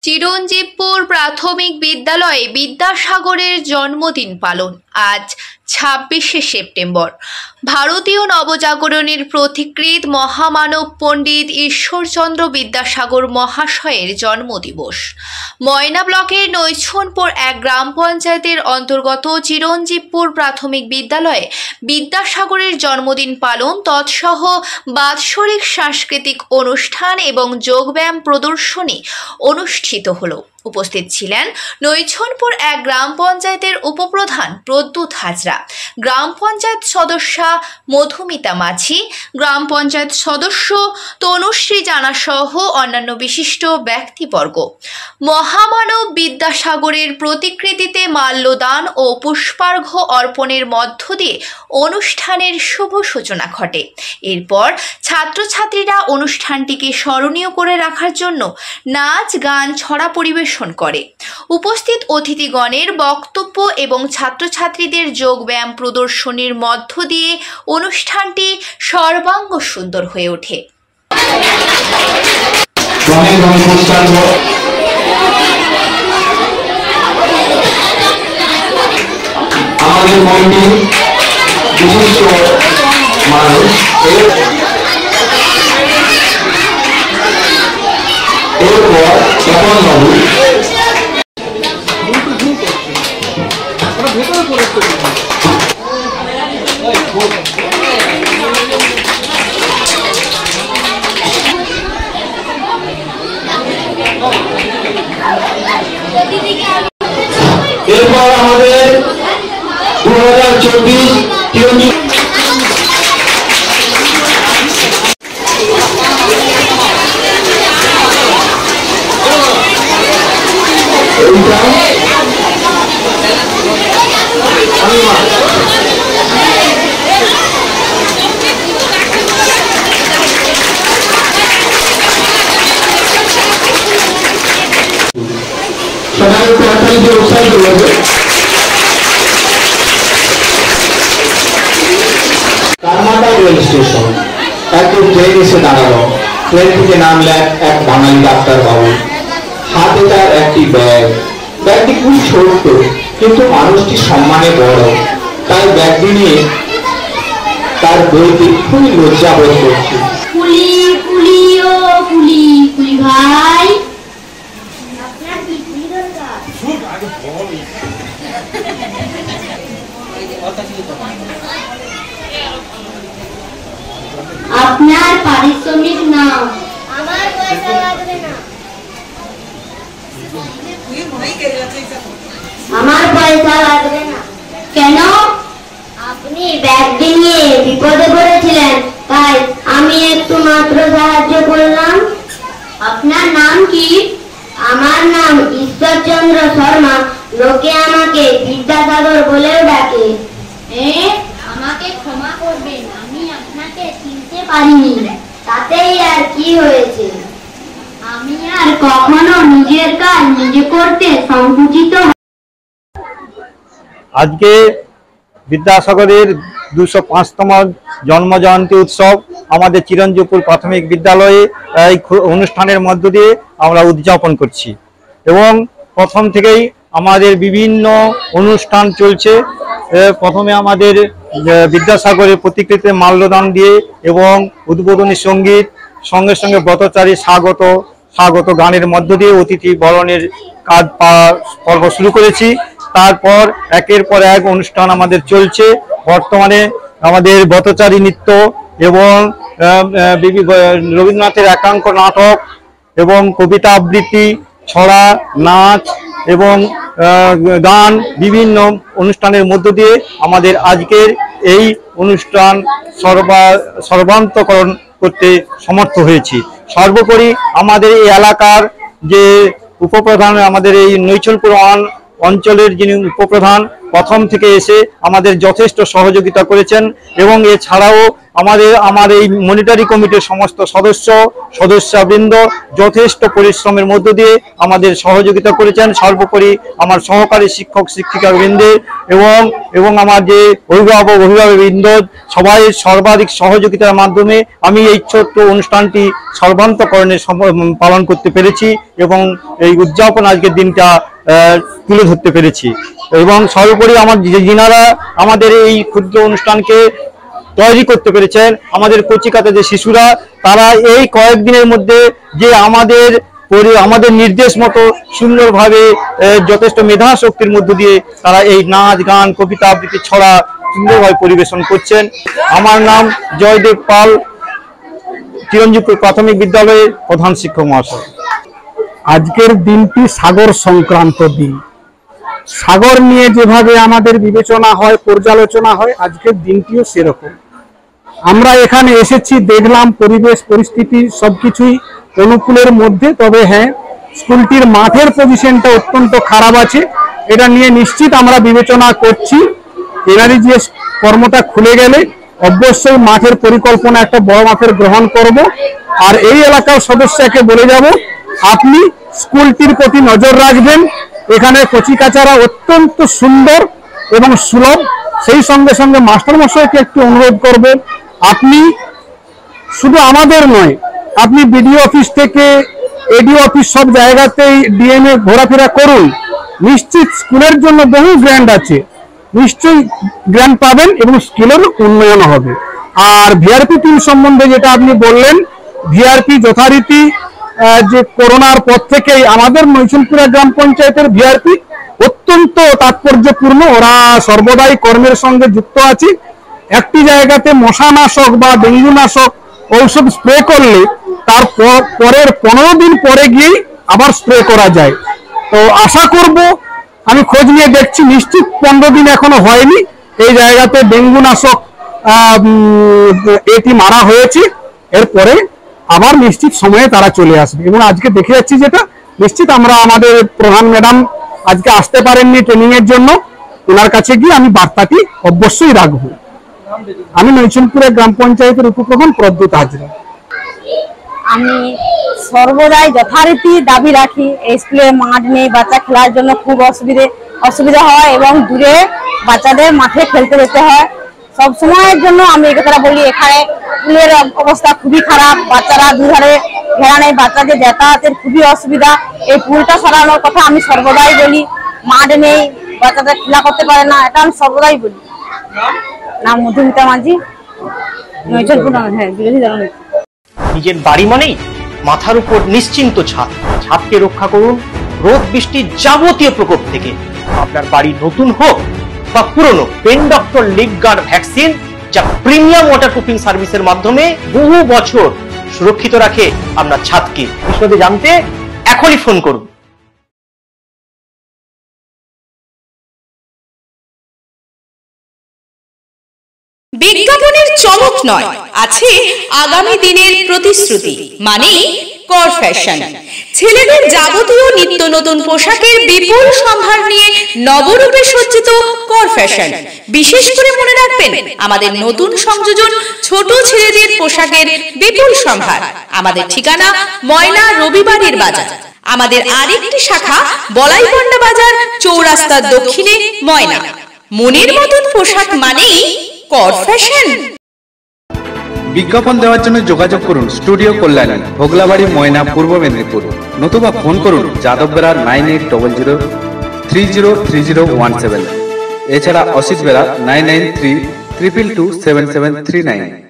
চিরঞ্জীবপুর প্রাথমিক বিদ্যালয়ে বিদ্যাসাগরের জন্মদিন পালন আজ ২৬শে সেপ্টেম্বর। ভারতীয় নবজাগরণের প্রতিকৃত মহামানব পণ্ডিত ঈশ্বরচন্দ্র বিদ্যাসাগর মহাশয়ের জন্মদিবস। ময়না ব্লকের নৈছনপুর এক গ্রাম পঞ্চায়েতের অন্তর্গত চিরঞ্জীবপুর প্রাথমিক বিদ্যালয়ে বিদ্যাসাগরের জন্মদিন পালন তৎসহ বাৎসরিক সাংস্কৃতিক অনুষ্ঠান এবং যোগব্যায়াম প্রদর্শনী অনুষ্ঠিত হলো। উপস্থিত ছিলেন নৈছনপুর এক গ্রাম পঞ্চায়েতের উপপ্রধান প্রদ্যুৎ হাজরা, গ্রাম পঞ্চায়েত সদস্যা মধুমিতা মাঝি, গ্রাম পঞ্চায়েত সদস্য তনুশ্রী জানা সহ অন্যান্য বিশিষ্ট ব্যক্তিবর্গ। মহামানব বিদ্যাসাগরের প্রতিকৃতিতে মাল্যদান ও পুষ্পার্ঘ্য অর্পণের মধ্য দিয়ে অনুষ্ঠানের শুভ সূচনা ঘটে। এরপর ছাত্রছাত্রীরা অনুষ্ঠানটিকে স্মরণীয় করে রাখার জন্য নাচ, গান, ছড়া পরিবেশন করে। উপস্থিত অতিথিগণের বক্তব্য এবং ছাত্রছাত্রীদের যোগব্যায়াম প্রদর্শনীর মধ্য দিয়ে অনুষ্ঠানটি সর্বাঙ্গ সুন্দর হয়ে ওঠে। আমাদের মন্দির বিশিষ্ট মানুষ এরপর তপন বাবু এরপর আমাদের 2024 সবাই তাড়াতাড়ি যে উৎসাহিত করবে। কারমাটা রেল স্টেশন একটু ট্রেন এসে দাঁড়ালো। ট্রেন থেকে নামলেন এক বাঙালি ডাক্তার বাবু। হাতে তার একটি ব্যাগ। ব্যাগটি খুব ছোট্ট, কিন্তু মানুষটি সম্মানে বড়। তাই ব্যাগটি নিয়ে তার বইতে খুবই লজ্জা বোধ করছে। কুলি কুলি ও কুলি কুলি ভাই, আপনার পারিশ্রমিক নাও। আমার পয়সা লাগবে না। আমার পয়সা লাগবে না। কেন? আপনি ব্যাগটি নিয়ে বিপদে পড়েছিলেন, তাই আমি একটু মাত্র সাহায্য করলাম। আপনার নাম কি? আমার নাম ঈশ্বরচন্দ্র শর্মা। লোকে আমাকে বিদ্যাসাগর বলেও ডাকে। আমাকে ক্ষমা করবেন, আমি আপনাকে চিনতে পারিনি। তাতেই আর কি হয়েছে? আমি আর কখনো নিজের কাজ নিজে করতে সংকুচিত। আজকে বিদ্যাসাগরের 205তম জন্মজয়ন্তী উৎসব আমাদের চিরঞ্জীবপুর প্রাথমিক বিদ্যালয়ে এই অনুষ্ঠানের মধ্য দিয়ে আমরা উদযাপন করছি এবং প্রথম থেকেই আমাদের বিভিন্ন অনুষ্ঠান চলছে। প্রথমে আমাদের বিদ্যাসাগরের প্রতিকৃতিতে মাল্যদান দিয়ে এবং উদ্বোধনী সঙ্গীত, সঙ্গে সঙ্গে ব্রতচারী স্বাগত গানের মধ্য দিয়ে অতিথি বরণের কাজ পর্ব শুরু করেছি। তারপর একের পর এক অনুষ্ঠান আমাদের চলছে। বর্তমানে আমাদের ব্রতচারী নৃত্য এবং রবীন্দ্রনাথের একাঙ্ক নাটক এবং কবিতা আবৃত্তি, ছড়া, নাচ এবং গান, বিভিন্ন অনুষ্ঠানের মধ্য দিয়ে আমাদের আজকের এই অনুষ্ঠান সর্বান্তকরণ করতে সমর্থ হয়েছি। সর্বোপরি আমাদের এই এলাকার যে উপপ্রধান, আমাদের এই নৈছনপুর অঞ্চলের যিনি উপপ্রধান প্রথম থেকে এসে আমাদের যথেষ্ট সহযোগিতা করেছেন এবং এছাড়াও আমার এই মনিটরি কমিটির সমস্ত সদস্যবৃন্দ যথেষ্ট পরিশ্রমের মধ্য দিয়ে আমাদের সহযোগিতা করেছেন। সর্বোপরি আমার সহকারী শিক্ষক শিক্ষিকাবৃন্দের এবং আমার যে অভিভাবকবৃন্দ সবাই সর্বাধিক সহযোগিতার মাধ্যমে আমি এই ছোট্ট অনুষ্ঠানটি সর্বান্তকরণে পালন করতে পেরেছি এবং এই উদযাপন আজকের দিনটা তুলে ধরতে পেরেছি। এবং সর্বোপরি যিনারা আমাদের এই ক্ষুদ্র অনুষ্ঠানকে তৈরি করতে পেরেছেন, আমাদের কচিকাতে যে শিশুরা, তারা এই কয়েকদিনের মধ্যে যে আমাদের নির্দেশ মতো সুন্দরভাবে যথেষ্ট মেধা শক্তির মধ্য দিয়ে তারা এই নাচ গান কবিতা আবৃত্তি ছড়া সুন্দরভাবে পরিবেশন করছেন। আমার নাম জয়দেব পাল, চিরঞ্জীবপুর প্রাথমিক বিদ্যালয়ের প্রধান শিক্ষক মহাশয়। আজকের দিনটি সাগর সংক্রান্ত দিন। সাগর নিয়ে যেভাবে আমাদের বিবেচনা হয়, পর্যালোচনা হয়, আজকের দিনটিও সেরকম। আমরা এখানে এসেছি, দেখলাম পরিবেশ পরিস্থিতি সবকিছুই অনুকূলের মধ্যে। তবে হ্যাঁ, স্কুলটির মাঠের পজিশনটা অত্যন্ত খারাপ আছে, এটা নিয়ে নিশ্চিত আমরা বিবেচনা করছি। এনারই যে কর্মটা খুলে গেলে অবশ্যই মাঠের পরিকল্পনা একটা বড় মাপের গ্রহণ করব। আর এই এলাকার সদস্যকে বলে যাব, আপনি স্কুলটির প্রতি নজর রাখবেন। এখানে কচিকাচারা অত্যন্ত সুন্দর এবং সুলভ। সেই সঙ্গে সঙ্গে মাস্টারমশাইকে একটু অনুরোধ করব, আপনি শুধু আমাদের নয়, আপনি বিডিও অফিস থেকে এডিও অফিস সব জায়গাতেই ডিএমএ ঘোরাফেরা করুন। নিশ্চিত স্কুলের জন্য বহু গ্র্যান্ট আছে, নিশ্চয়ই গ্র্যান্ট পাবেন এবং স্কুলের উন্নয়ন হবে। আর ভিআরপি টিম সম্বন্ধে যেটা আপনি বললেন, ভিআরপি যথারীতি যে করোনার পর থেকেই আমাদের মৈশুলপুরা গ্রাম পঞ্চায়েতের ভিআরপি অত্যন্ত তাৎপর্যপূর্ণ। ওরা সর্বদাই কর্মের সঙ্গে যুক্ত আছে। একটি জায়গাতে মশানাশক বা ডেঙ্গুনাশক ঔষধ স্প্রে করলে তার পরের 15 দিন পরে গিয়েই আবার স্প্রে করা যায়। তো আশা করব, আমি খোঁজ নিয়ে দেখছি, নিশ্চিত 15 দিন এখনো হয়নি এই জায়গাতে ডেঙ্গুনাশক এটি মারা হয়েছে। এরপরে আবার নিশ্চিত সময়ে তারা চলে আসবে। এবং আজকে দেখে যাচ্ছি যেটা নিশ্চিত আমরা আমাদের প্রধান ম্যাডাম আজকে আসতে পারেননি ট্রেনিং এর জন্য, ওনার কাছে গিয়ে আমি বার্তাটি অবশ্যই রাখবো। আমি নৈচনপুরের গ্রাম পঞ্চায়েতের উপপ্রধান প্রদ্যুৎ হাজরা। আমি সর্বদাই যথারীতি দাবি রাখি, এই স্কুলে মাঠ নেই, বাচ্চা খেলার জন্য খুব অসুবিধা হয় এবং দূরে বাচ্চাদের মাঠে খেলতে যেতে হয়। সব সময়ের জন্য আমি এই কথাটা বলি, এখানে স্কুলের অবস্থা খুবই খারাপ, বাচ্চারা দুধারে ঘেরা নেই, বাচ্চাদের যাতায়াতের খুবই অসুবিধা। এই পুলটা সরানোর কথা আমি সর্বদাই বলি। মাঠ নেই, বাচ্চাদের খেলা করতে পারে না, এটা আমি সর্বদাই বলি। নাম মধুমিতা মাঝি, নৈচনপুর। হ্যাঁ, বিরোধী দল। নিজের বাড়ি মানেই মাথার উপর নিশ্চিন্ত ছাদকে রক্ষা করুন রোদ বৃষ্টির যাবতীয় প্রকোপ থেকে। আপনার বাড়ি নতুন হোক বা পুরনো, pen doctor leak guard vaccine, যা প্রিমিয়াম ওয়াটারপ্রুফিং সার্ভিসের মাধ্যমে বহু বছর সুরক্ষিত রাখে আপনার ছাদকে। বিশদে জানতে এখনই ফোন করুন। বিজ্ঞাপনের চমক নয়, আছে আগামী দিনের প্রতিশ্রুতি, মানে কর ফ্যাশন। ছেলেদের যাবতীয় নিত্য নতুন পোশাকের বিপুল সম্ভার নিয়ে নবরূপে সজ্জিত কর ফ্যাশন। বিশেষ করে মনে রাখবেন, আমাদের নতুন সংযোজন ছোট ছেলেদের পোশাকের বিপুল সম্ভার। আমাদের ঠিকানা ময়না রবিবারের বাজার। আমাদের আরেকটি শাখা বলাইপন্ডা বাজার, চৌরাস্তার দক্ষিণে ময়না। মনের মতন পোশাক মানেই কর ফ্যাশন। বিজ্ঞাপন দেওয়ার জন্য যোগাযোগ করুন স্টুডিও কল্যাণী, ভোগলাবাড়ি, ময়না, পূর্ব মেদিনীপুর। নতুবা ফোন করুন যাদববেড়া 9800303017। এছাড়া অসিত বেড়া 9932227739।